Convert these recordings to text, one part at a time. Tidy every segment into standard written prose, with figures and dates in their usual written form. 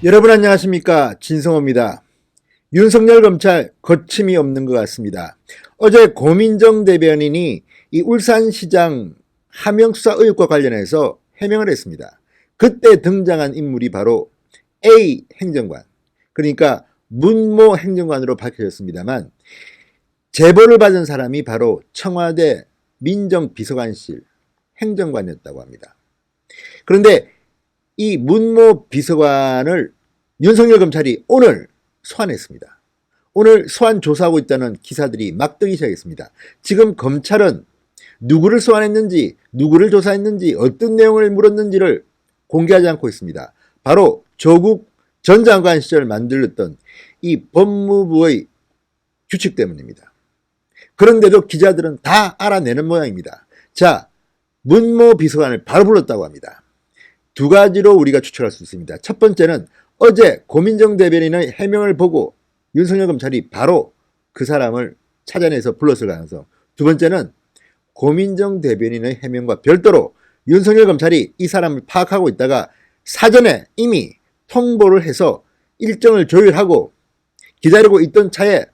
여러분 안녕하십니까, 진성호입니다. 윤석열 검찰 거침이 없는 것 같습니다. 어제 고민정 대변인이 이 울산시장 하명수사 의혹과 관련해서 해명을 했습니다. 그때 등장한 인물이 바로 A 행정관, 그러니까 문모 행정관으로 밝혀졌습니다만, 제보를 받은 사람이 바로 청와대 민정비서관실 행정관이었다고 합니다. 그런데 이 문모 비서관을 윤석열 검찰이 오늘 소환했습니다. 오늘 소환 조사하고 있다는 기사들이 막 뜨기 시작했습니다. 지금 검찰은 누구를 소환했는지, 누구를 조사했는지, 어떤 내용을 물었는지를 공개하지 않고 있습니다. 바로 조국 전 장관 시절 만들었던 이 법무부의 규칙 때문입니다. 그런데도 기자들은 다 알아내는 모양입니다. 자, 문모 비서관을 바로 불렀다고 합니다. 두 가지로 우리가 추측할 수 있습니다. 첫 번째는 어제 고민정 대변인의 해명을 보고 윤석열 검찰이 바로 그 사람을 찾아내서 불렀을 가능성. 두 번째는 고민정 대변인의 해명과 별도로 윤석열 검찰이 이 사람을 파악하고 있다가 사전에 이미 통보를 해서 일정을 조율하고 기다리고 있던 차에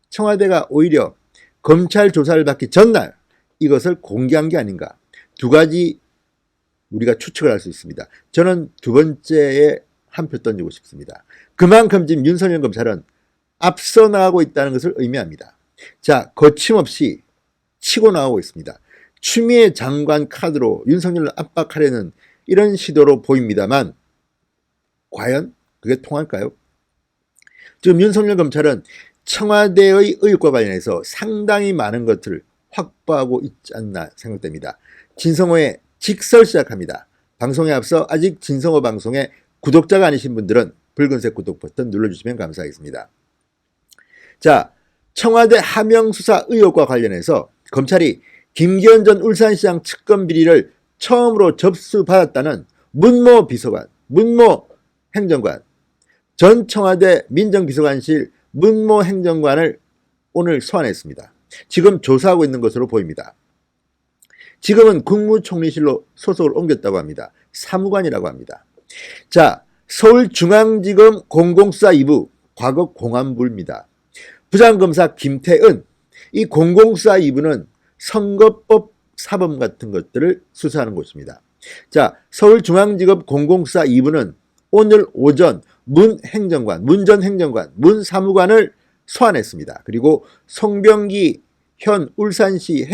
청와대가 오히려 검찰 조사를 받기 전날 이것을 공개한 게 아닌가. 두 가지 우리가 추측을 할 수 있습니다. 저는 두 번째에 한 표 던지고 싶습니다. 그만큼 지금 윤석열 검찰은 앞서 나가고 있다는 것을 의미합니다. 자, 거침없이 치고 나가고 있습니다. 추미애 장관 카드로 윤석열을 압박하려는 이런 시도로 보입니다만 과연 그게 통할까요? 지금 윤석열 검찰은 청와대의 의혹과 관련해서 상당히 많은 것들을 확보하고 있지 않나 생각됩니다. 진성호의 직설 시작합니다. 방송에 앞서 아직 진성호 방송에 구독자가 아니신 분들은 붉은색 구독 버튼 눌러주시면 감사하겠습니다. 자, 청와대 하명수사 의혹과 관련해서 검찰이 김기현 전 울산시장 측근 비리를 처음으로 접수받았다는 문모 비서관, 문모 행정관, 전 청와대 민정비서관실 문모 행정관을 오늘 소환했습니다. 지금 조사하고 있는 것으로 보입니다. 지금은 국무총리실로 소속을 옮겼다고 합니다. 사무관이라고 합니다. 자, 서울중앙지검 공공수사 2부, 과거 공안부입니다. 부장검사 김태은, 이 공공수사 2부는 선거법 사범 같은 것들을 수사하는 곳입니다. 자, 서울중앙지검 공공수사 2부는 오늘 오전 문 행정관, 문 전 행정관, 문 사무관을 소환했습니다. 그리고 송병기 현 울산시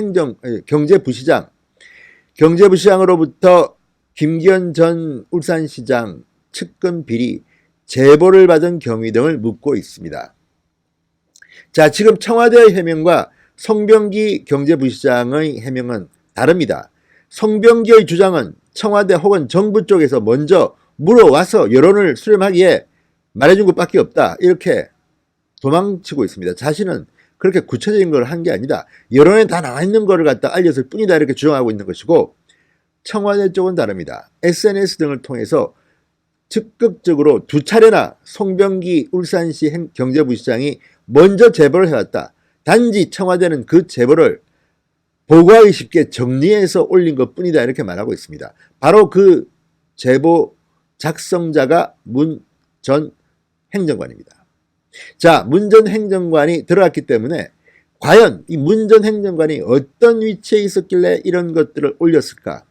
경제부시장으로부터 김기현 전 울산시장 측근 비리 제보를 받은 경위 등을 묻고 있습니다. 자, 지금 청와대의 해명과 송병기 경제부시장의 해명은 다릅니다. 송병기의 주장은 청와대 혹은 정부 쪽에서 먼저 물어와서 여론을 수렴하기에 말해준 것밖에 없다, 이렇게 도망치고 있습니다. 자신은 그렇게 구체적인 걸 한 게 아니다, 여론에 다 나와 있는 거를 갖다 알렸을 뿐이다, 이렇게 주장하고 있는 것이고, 청와대 쪽은 다릅니다. SNS 등을 통해서 적극적으로 두 차례나 송병기 울산시 경제부시장이 먼저 제보를 해왔다. 단지 청와대는 그 제보를 보고하기 쉽게 정리해서 올린 것 뿐이다, 이렇게 말하고 있습니다. 바로 그 제보 작성자가 문 전 행정관입니다. 자, 문 전 행정관이 들어갔기 때문에 과연 이 문 전 행정관이 어떤 위치에 있었길래 이런 것들을 올렸을까?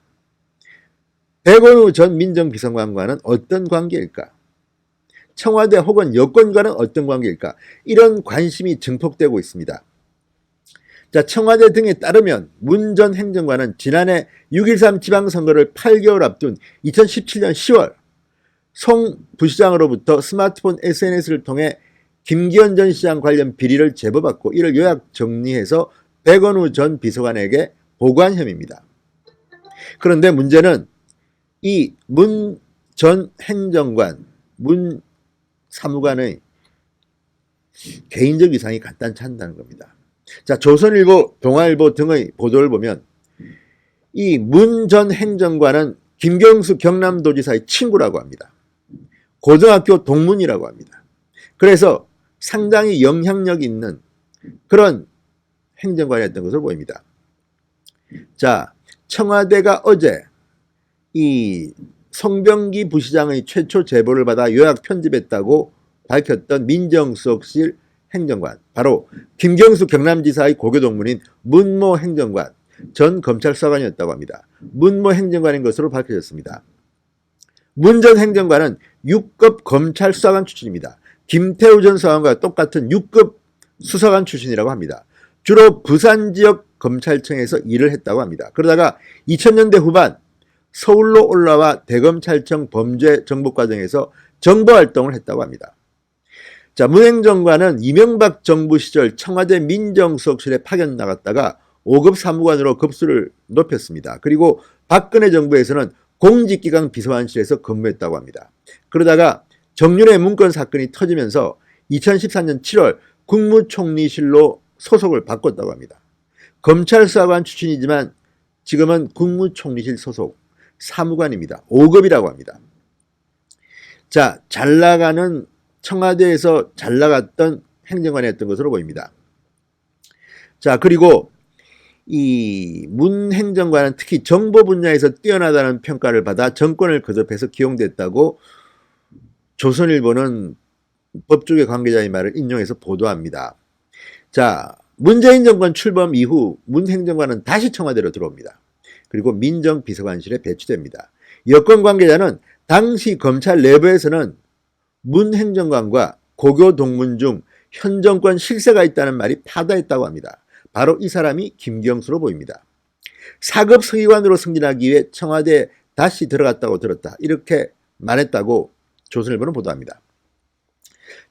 백원우 전 민정비서관과는 어떤 관계일까? 청와대 혹은 여권과는 어떤 관계일까? 이런 관심이 증폭되고 있습니다. 자, 청와대 등에 따르면 문 전 행정관은 지난해 6.13 지방선거를 8개월 앞둔 2017년 10월 송 부시장으로부터 스마트폰 SNS를 통해 김기현 전 시장 관련 비리를 제보받고 이를 요약 정리해서 백원우 전 비서관에게 보고한 혐의입니다. 그런데 문제는 이 문 전 행정관, 문 사무관의 개인적 이상이 간단치 않다는 겁니다. 자, 조선일보, 동아일보 등의 보도를 보면 이 문 전 행정관은 김경수 경남도지사의 친구라고 합니다. 고등학교 동문이라고 합니다. 그래서 상당히 영향력 있는 그런 행정관이었던 것으로 보입니다. 자, 청와대가 어제 이 송병기 부시장의 최초 제보를 받아 요약 편집했다고 밝혔던 민정수석실 행정관, 바로 김경수 경남지사의 고교동문인 문모 행정관, 전 검찰 수사관이었다고 합니다. 문모 행정관인 것으로 밝혀졌습니다. 문 전 행정관은 6급 검찰 수사관 출신입니다. 김태우 전 수사관과 똑같은 6급 수사관 출신이라고 합니다. 주로 부산 지역 검찰청에서 일을 했다고 합니다. 그러다가 2000년대 후반 서울로 올라와 대검찰청 범죄정보과정에서 정보활동을 했다고 합니다. 자, 문 행정관은 이명박 정부 시절 청와대 민정수석실에 파견 나갔다가 5급 사무관으로 급수를 높였습니다. 그리고 박근혜 정부에서는 공직기강 비서관실에서 근무했다고 합니다. 그러다가 정윤회 문건 사건이 터지면서 2014년 7월 국무총리실로 소속을 바꿨다고 합니다. 검찰 수사관 출신이지만 지금은 국무총리실 소속 사무관입니다. 5급이라고 합니다. 자, 잘 나가는 청와대에서 잘 나갔던 행정관이었던 것으로 보입니다. 자, 그리고 이 문 행정관은 특히 정보 분야에서 뛰어나다는 평가를 받아 정권을 거듭해서 기용됐다고 조선일보는 법조계 관계자의 말을 인용해서 보도합니다. 자, 문재인 정권 출범 이후 문 행정관은 다시 청와대로 들어옵니다. 그리고 민정비서관실에 배치됩니다. 여권 관계자는 당시 검찰 내부에서는 문 행정관과 고교 동문 중 현 정권 실세가 있다는 말이 파다했다고 합니다. 바로 이 사람이 김경수로 보입니다. 4급 서기관으로 승진하기 위해 청와대에 다시 들어갔다고 들었다, 이렇게 말했다고 조선일보는 보도합니다.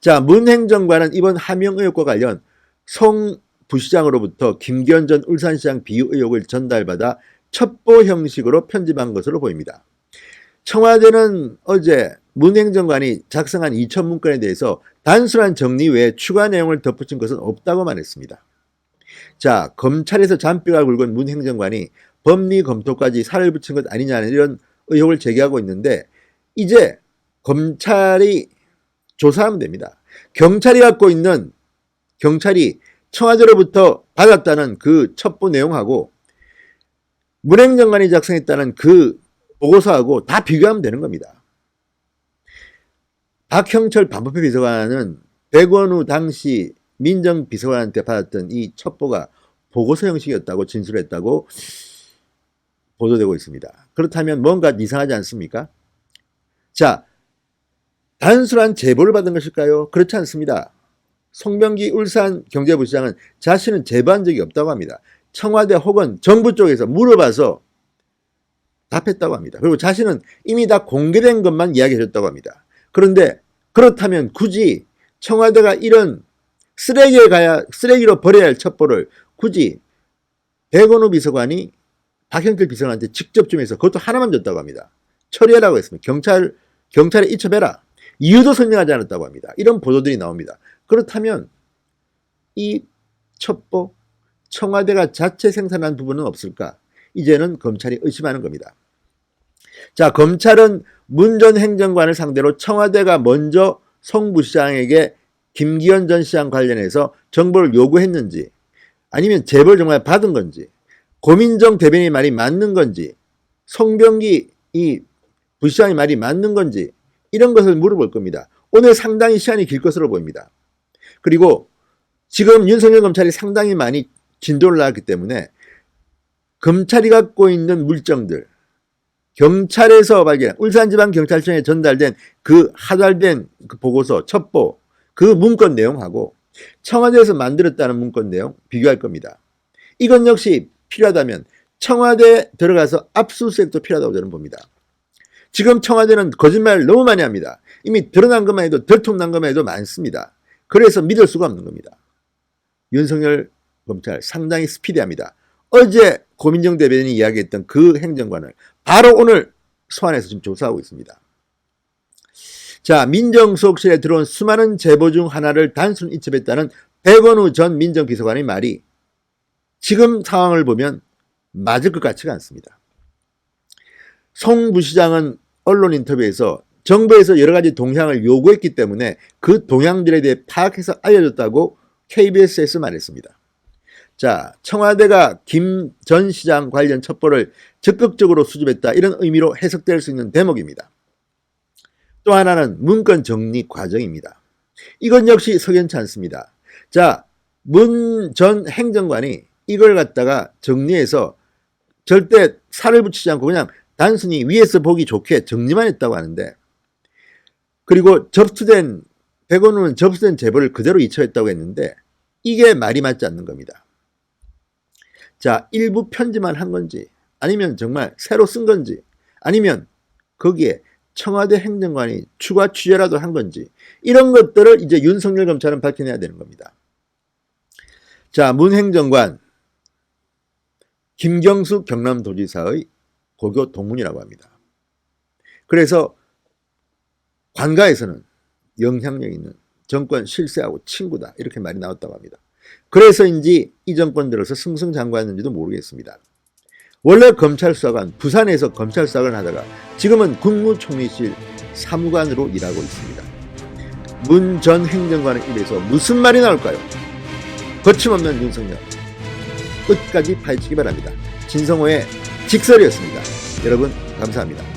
자, 문 행정관은 이번 하명 의혹과 관련 송 부시장으로부터 김기현 전 울산시장 비유 의혹을 전달받아 첩보 형식으로 편집한 것으로 보입니다. 청와대는 어제 문 행정관이 작성한 2천 문건에 대해서 단순한 정리 외에 추가 내용을 덧붙인 것은 없다고 말했습니다. 자, 검찰에서 잔뼈가 굵은 문 행정관이 법리 검토까지 살을 붙인 것 아니냐는 이런 의혹을 제기하고 있는데, 이제 검찰이 조사하면 됩니다. 경찰이 청와대로부터 받았다는 그 첩보 내용하고 문 행정관이 작성했다는 그 보고서하고 다 비교하면 되는 겁니다. 박형철 반부패 비서관은 백원우 당시 민정비서관한테 받았던 이 첩보가 보고서 형식이었다고 진술했다고 보도되고 있습니다. 그렇다면 뭔가 이상하지 않습니까? 자, 단순한 제보를 받은 것일까요? 그렇지 않습니다. 송병기 울산경제부시장은 자신은 제보한 적이 없다고 합니다. 청와대 혹은 정부 쪽에서 물어봐서 답했다고 합니다. 그리고 자신은 이미 다 공개된 것만 이야기해줬다고 합니다. 그런데 그렇다면 굳이 청와대가 이런 쓰레기로 버려야 할 첩보를 굳이 백원우 비서관이 박형철 비서관한테 직접 주면서 그것도 하나만 줬다고 합니다. 처리하라고 했습니다. 경찰에 이첩해라. 이유도 설명하지 않았다고 합니다. 이런 보도들이 나옵니다. 그렇다면 이 첩보, 청와대가 자체 생산한 부분은 없을까? 이제는 검찰이 의심하는 겁니다. 자, 검찰은 문 전 행정관을 상대로 청와대가 먼저 송 부시장에게 김기현 전 시장 관련해서 정보를 요구했는지, 아니면 제보를 정말 받은 건지, 고민정 대변인의 말이 맞는 건지, 송병기 이 부시장의 말이 맞는 건지, 이런 것을 물어볼 겁니다. 오늘 상당히 시간이 길 것으로 보입니다. 그리고 지금 윤석열 검찰이 상당히 많이 진도를 나갔기 때문에 검찰이 갖고 있는 물정들, 경찰에서 발견한 울산지방경찰청에 전달된 그 하달된 그 보고서, 첩보, 그 문건 내용하고 청와대에서 만들었다는 문건 내용 비교할 겁니다. 이건 역시 필요하다면 청와대에 들어가서 압수수색도 필요하다고 저는 봅니다. 지금 청와대는 거짓말을 너무 많이 합니다. 이미 드러난 것만 해도, 들통난 것만 해도 많습니다. 그래서 믿을 수가 없는 겁니다. 윤석열 검찰 상당히 스피디합니다. 어제 고민정 대변인이 이야기했던 그 행정관을 바로 오늘 소환해서 지금 조사하고 있습니다. 자, 민정수석실에 들어온 수많은 제보 중 하나를 단순 이첩했다는 백원우 전 민정비서관의 말이 지금 상황을 보면 맞을 것 같지가 않습니다. 송 부시장은 언론 인터뷰에서 정부에서 여러 가지 동향을 요구했기 때문에 그 동향들에 대해 파악해서 알려줬다고 KBS에서 말했습니다. 자, 청와대가 김 전 시장 관련 첩보를 적극적으로 수집했다, 이런 의미로 해석될 수 있는 대목입니다. 또 하나는 문건 정리 과정입니다. 이건 역시 석연치 않습니다. 자, 문 전 행정관이 이걸 갖다가 정리해서 절대 살을 붙이지 않고 그냥 단순히 위에서 보기 좋게 정리만 했다고 하는데, 그리고 접수된 100원 후는 접수된 제보를 그대로 이처했다고 했는데, 이게 말이 맞지 않는 겁니다. 자, 일부 편지만 한 건지, 아니면 정말 새로 쓴 건지, 아니면 거기에 청와대 행정관이 추가 취재라도 한 건지, 이런 것들을 이제 윤석열 검찰은 밝혀내야 되는 겁니다. 자, 문 행정관 김경수 경남도지사의 고교 동문이라고 합니다. 그래서 관가에서는 영향력 있는 정권 실세하고 친구다, 이렇게 말이 나왔다고 합니다. 그래서인지 이 정권 들어서 승승장구했는지도 모르겠습니다. 원래 검찰수사관, 부산에서 검찰수사관을 하다가 지금은 국무총리실 사무관으로 일하고 있습니다. 문 전 행정관의 입에서 무슨 말이 나올까요? 거침없는 윤석열, 끝까지 파헤치기 바랍니다. 진성호의 직설이었습니다. 여러분 감사합니다.